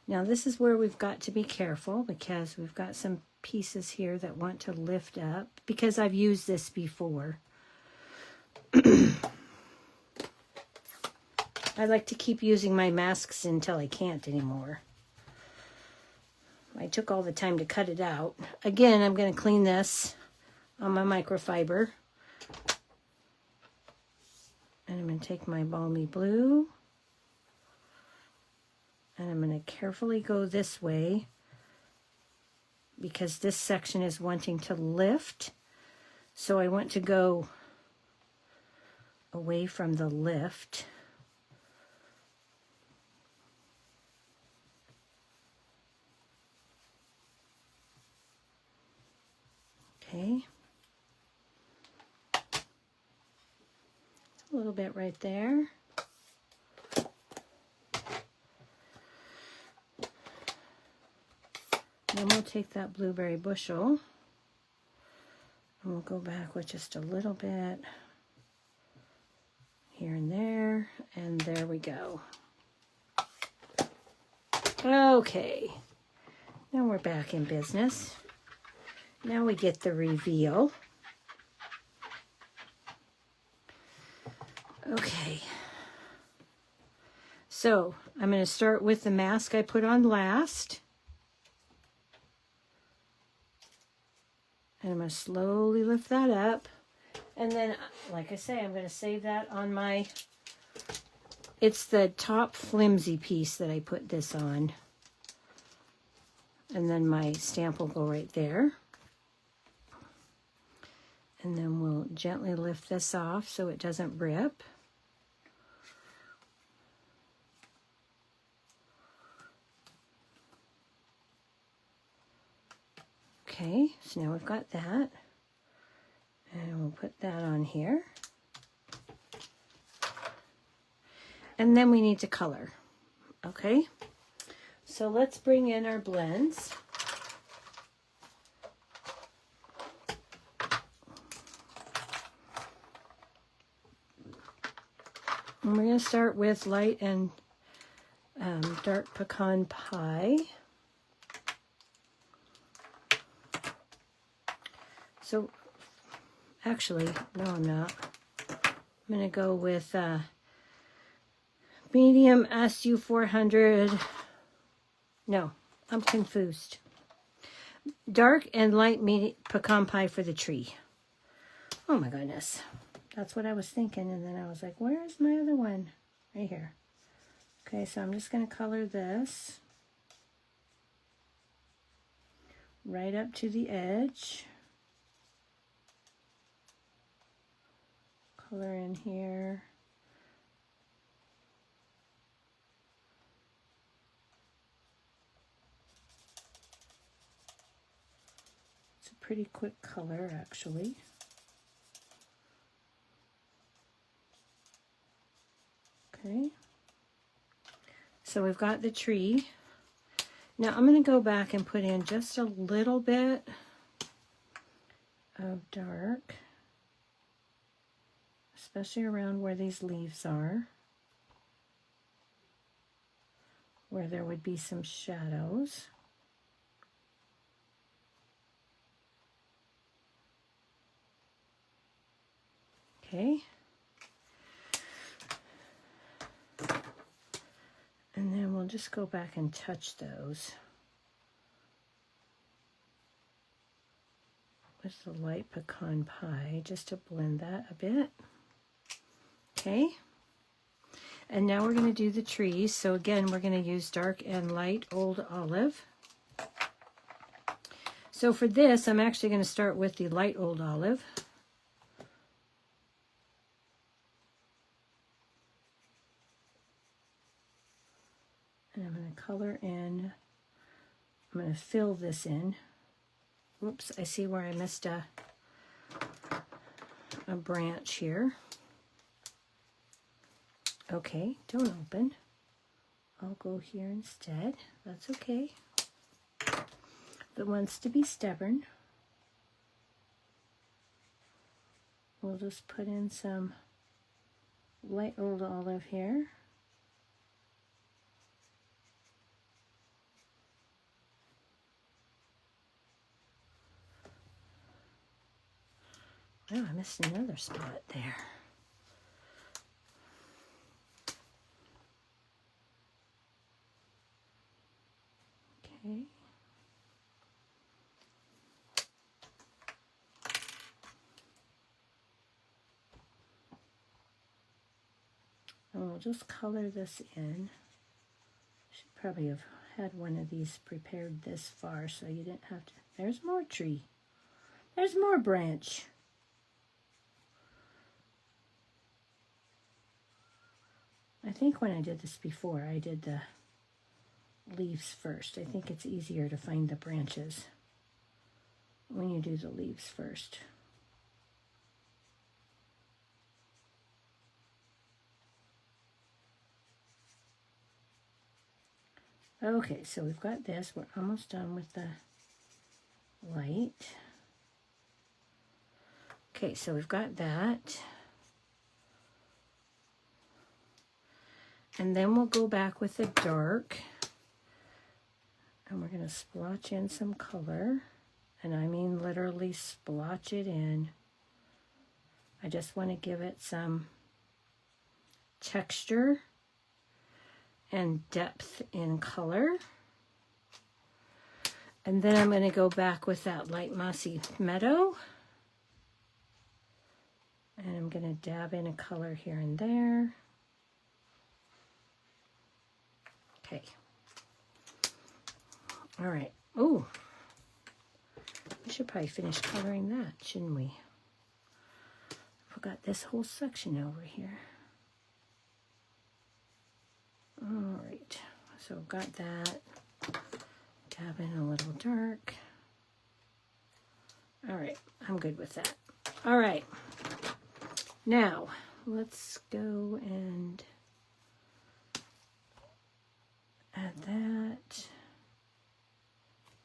Now this is where we've got to be careful because we've got some pieces here that want to lift up because I've used this before. I like to keep using my masks until I can't anymore. I took all the time to cut it out. Again, I'm going to clean this on my microfiber. And I'm going to take my Balmy Blue. And I'm going to carefully go this way because this section is wanting to lift. So I want to go away from the lift. Okay. A little bit right there. Then we'll take that blueberry bushel and we'll go back with just a little bit here and there we go. Okay, now we're back in business. Now we get the reveal. Okay, so I'm going to start with the mask I put on last. And I'm going to slowly lift that up. And then, like I say, I'm going to save that on my, it's the top flimsy piece that I put this on. And then my stamp will go right there. And then we'll gently lift this off so it doesn't rip. Okay, so now we've got that. And we'll put that on here. And then we need to color. Okay? So let's bring in our blends. And we're going to start with light and dark pecan pie. So, actually, no, I'm not. I'm going to go with medium SU400. No, I'm confused. Dark and light pecan pie for the tree. Oh my goodness. That's what I was thinking, and then I was like, where's my other one? Right here. Okay, so I'm just going to color this right up to the edge. Color in here. It's a pretty quick color, actually. Okay. So we've got the tree. Now I'm going to go back and put in just a little bit of dark, especially around where these leaves are, where there would be some shadows. Okay. And then we'll just go back and touch those with the light pecan pie just to blend that a bit. Okay. And now we're going to do the trees. So again, we're going to use dark and light old olive. So for this, I'm actually going to start with the light old olive. And I'm going to color in. I'm going to fill this in. Whoops, I see where I missed a branch here. Okay, don't open. I'll go here instead. That's okay. If it wants to be stubborn, we'll just put in some light old olive here. Oh, I missed another spot there. Okay. And we'll just color this in. Should probably have had one of these prepared this far so you didn't have to. There's more tree. There's more branch. I think when I did this before, I did the leaves first. I think it's easier to find the branches when you do the leaves first. Okay, so we've got this. We're almost done with the light. Okay, so we've got that. And then we'll go back with the dark. And we're going to splotch in some color. And I mean literally splotch it in. I just want to give it some texture and depth in color. And then I'm going to go back with that light mossy meadow. And I'm going to dab in a color here and there. Okay. All right. Oh, we should probably finish coloring that, shouldn't we? Forgot this whole section over here. All right. So got that. Dab in a little dark. All right. I'm good with that. All right. Now, let's go and add that.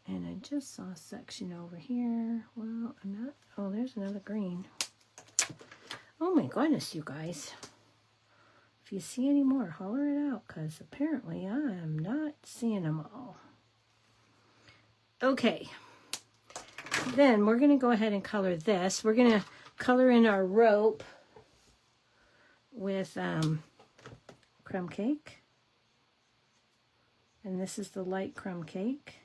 And I just saw a section over here. Well, I'm not, oh, there's another green. Oh my goodness, you guys. If you see any more, holler it out, because apparently I am not seeing them all. Okay. Then we're going to go ahead and color this. We're going to color in our rope with crumb cake. And this is the light crumb cake.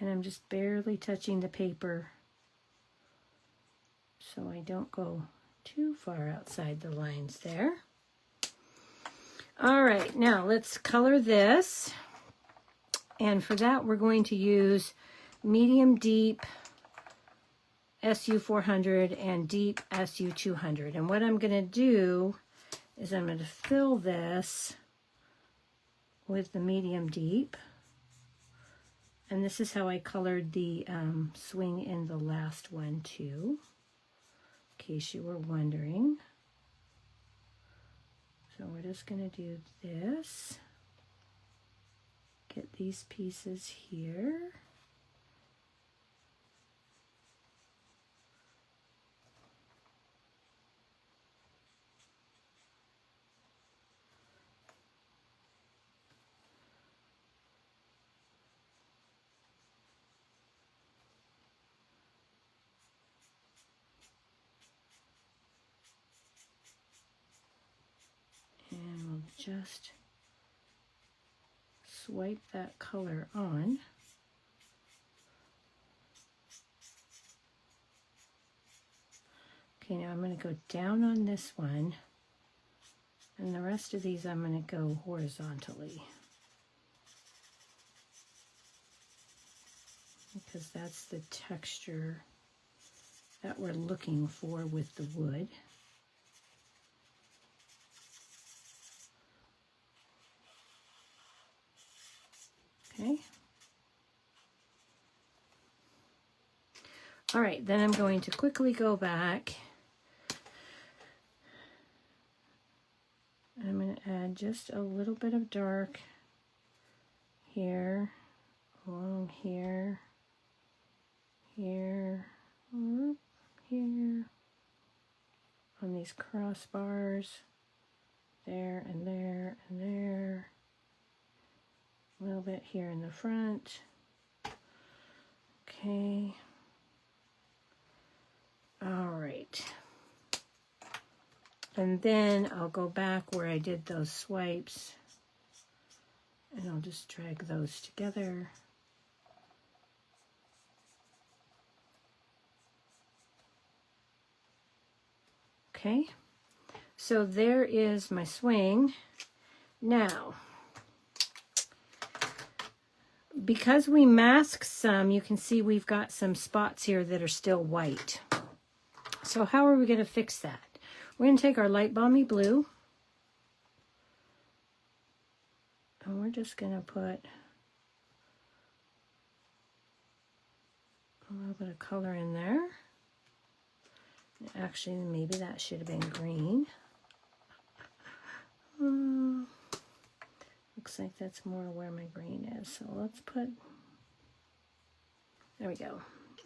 And I'm just barely touching the paper so I don't go too far outside the lines there. All right, now let's color this. And for that, we're going to use medium deep SU400 and deep SU200. And what I'm going to do is I'm going to fill this with the medium deep. And this is how I colored the swing in the last one too, in case you were wondering. So we're just going to do this. Get these pieces here. And we'll just swipe that color on. Okay, now I'm going to go down on this one, and the rest of these I'm going to go horizontally, because that's the texture that we're looking for with the wood. Okay. All right, then I'm going to quickly go back. I'm going to add just a little bit of dark here, along here, here, here, on these crossbars, there and there and there. A little bit here in the front. Okay. All right. And then I'll go back where I did those swipes, and I'll just drag those together. Okay. So there is my swing. Now, because we masked some, you can see we've got some spots here that are still white. So how are we going to fix that? We're going to take our light balmy blue, and we're just going to put a little bit of color in there. Actually, maybe that should have been green. Looks like that's more where my green is. So let's put, there we go.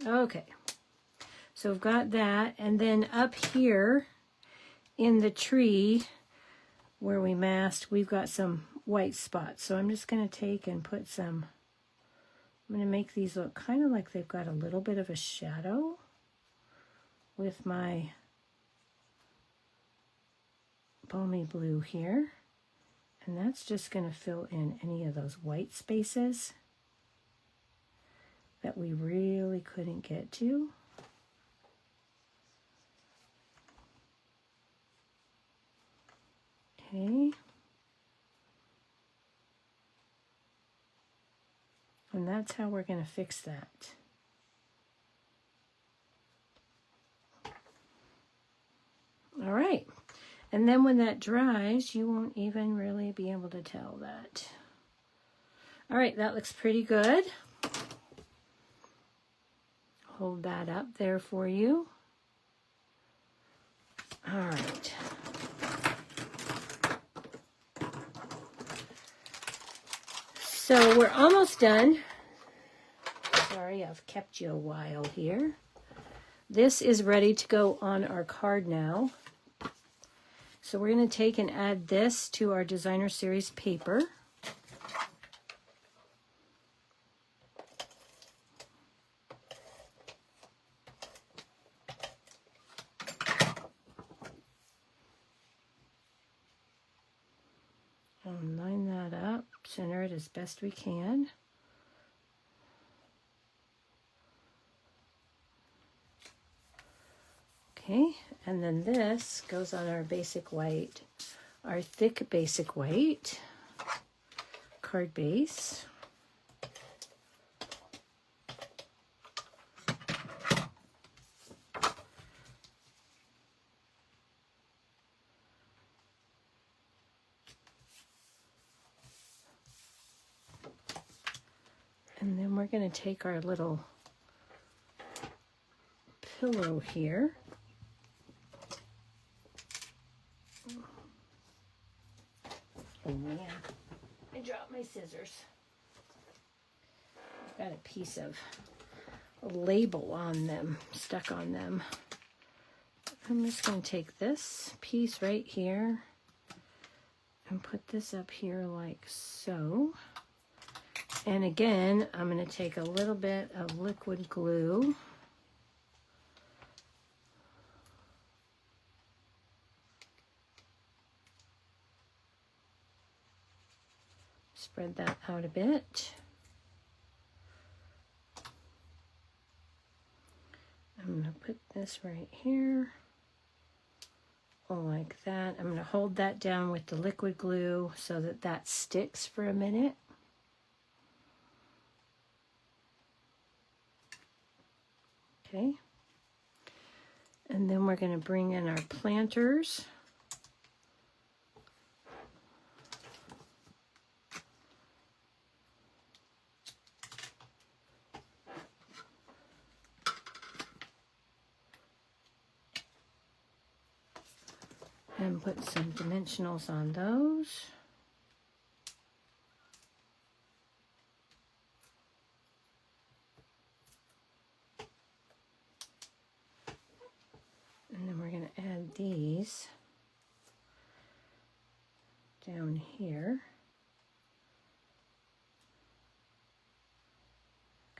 Okay. So we've got that. And then up here in the tree where we masked, we've got some white spots. So I'm just going to take and put some, I'm going to make these look kind of like they've got a little bit of a shadow with my balmy blue here. And that's just going to fill in any of those white spaces that we really couldn't get to. Okay. And that's how we're going to fix that. All right. And then when that dries, you won't even really be able to tell that. All right, that looks pretty good. Hold that up there for you. All right. So we're almost done. Sorry, I've kept you a while here. This is ready to go on our card now. So we're going to take and add this to our designer series paper. And line that up, center it as best we can. Okay, and then this goes on our basic white, our thick basic white card base. And then we're going to take our little pillow here. Oh man, I dropped my scissors. I've got a piece of a label on them, stuck on them. I'm just going to take this piece right here and put this up here like so. And again, I'm going to take a little bit of liquid glue. Spread that out a bit. I'm going to put this right here. Like that. I'm going to hold that down with the liquid glue so that that sticks for a minute. Okay. And then we're going to bring in our planters. And put some dimensionals on those. And then we're going to add these down here.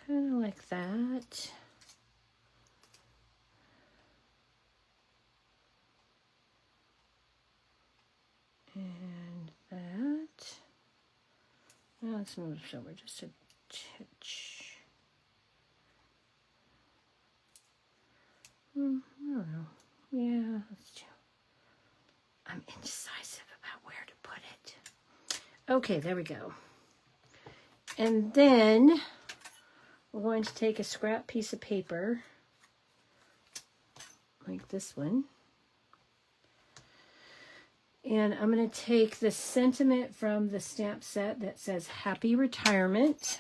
Kind of like that. And that. Now let's move this over just a titch. I don't know. Yeah, let's do. I'm indecisive about where to put it. Okay, there we go. And then we're going to take a scrap piece of paper, like this one. And I'm going to take the sentiment from the stamp set that says Happy Retirement.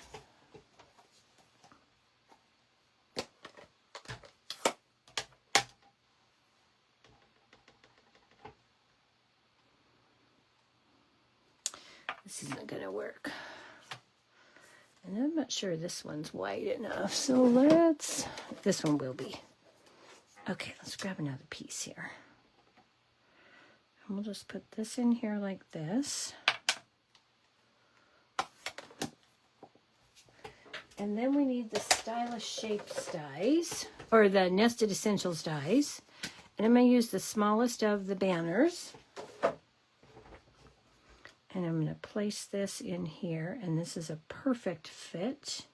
This isn't going to work. And I'm not sure this one's wide enough. So this one will be. Okay, let's grab another piece here. And we'll just put this in here like this. And then we need the Stylish Shapes dies, or the Nested Essentials dies. And I'm going to use the smallest of the banners. And I'm going to place this in here, and this is a perfect fit.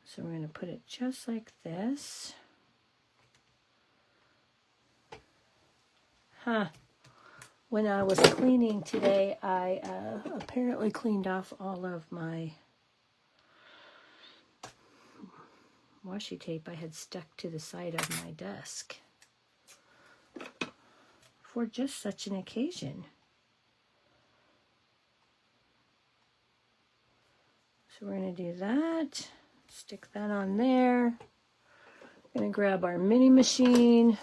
So we're going to put it just like this. When I was cleaning today, I apparently cleaned off all of my washi tape I had stuck to the side of my desk for just such an occasion. So we're going to do that. Stick that on there. Going to grab our mini machine.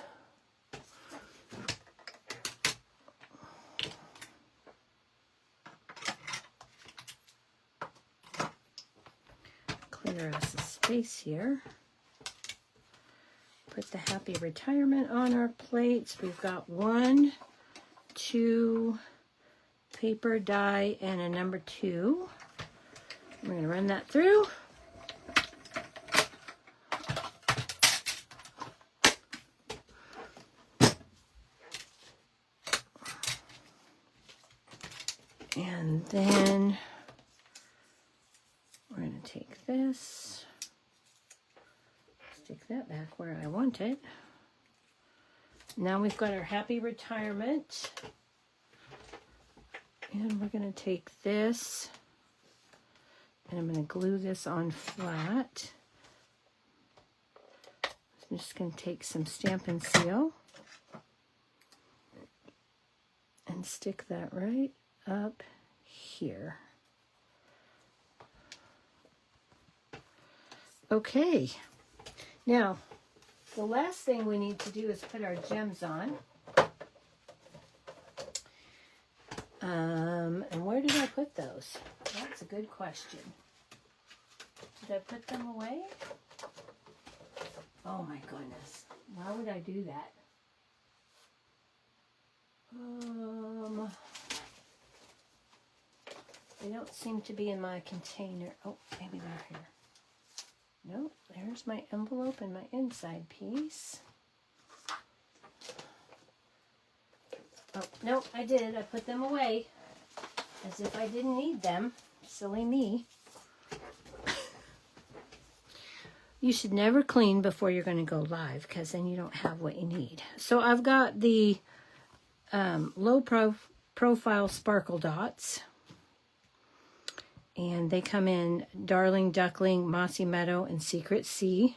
Clear us a space here. Put the happy retirement on our plates. We've got 1, 2, paper, die, and a number 2. We're going to run that through. And then we're going to take this, stick that back where I want it. Now we've got our happy retirement. And we're going to take this, and I'm going to glue this on flat. I'm just going to take some Stampin' Seal and stick that right up here. Okay, now the last thing we need to do is put our gems on. And where did I put those? That's a good question. Did I put them away? Oh my goodness. Why would I do that? They don't seem to be in my container. Oh, maybe they're here. Nope, there's my envelope and my inside piece. Oh, no, I did. I put them away as if I didn't need them. Silly me. You should never clean before you're going to go live, because then you don't have what you need. So I've got the low profile sparkle dots. And they come in Darling, Duckling, Mossy Meadow, and Secret Sea.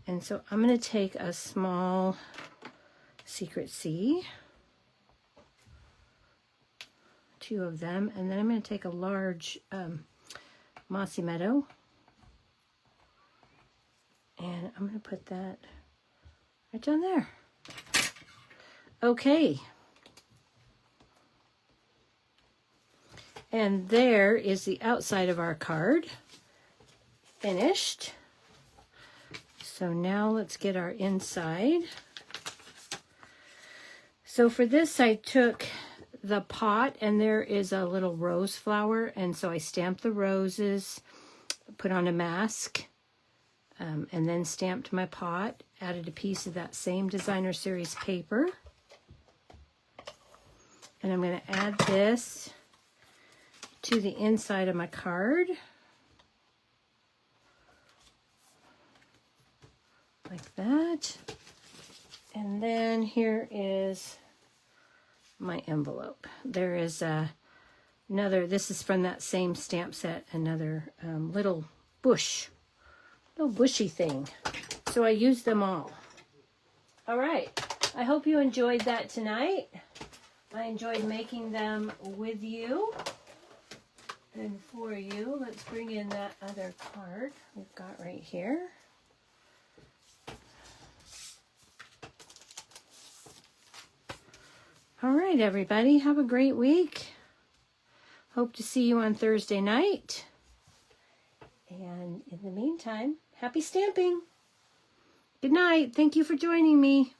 And so I'm going to take a small Secret Sea, 2 of them, and then I'm going to take a large Mossy Meadow, and I'm going to put that right down there. Okay. And there is the outside of our card finished. So now let's get our inside. So for this, I took the pot, and there is a little rose flower, and so I stamped the roses, put on a mask, and then stamped my pot, added a piece of that same Designer Series paper. And I'm going to add this to the inside of my card, like that. And then here is my envelope. There is another, this is from that same stamp set, another little bushy thing. So I used them all. All right, I hope you enjoyed that tonight. I enjoyed making them with you and for you. Let's bring in that other card we've got right here. All right, everybody, have a great week. Hope to see you on Thursday night. And in the meantime, happy stamping. Good night. Thank you for joining me.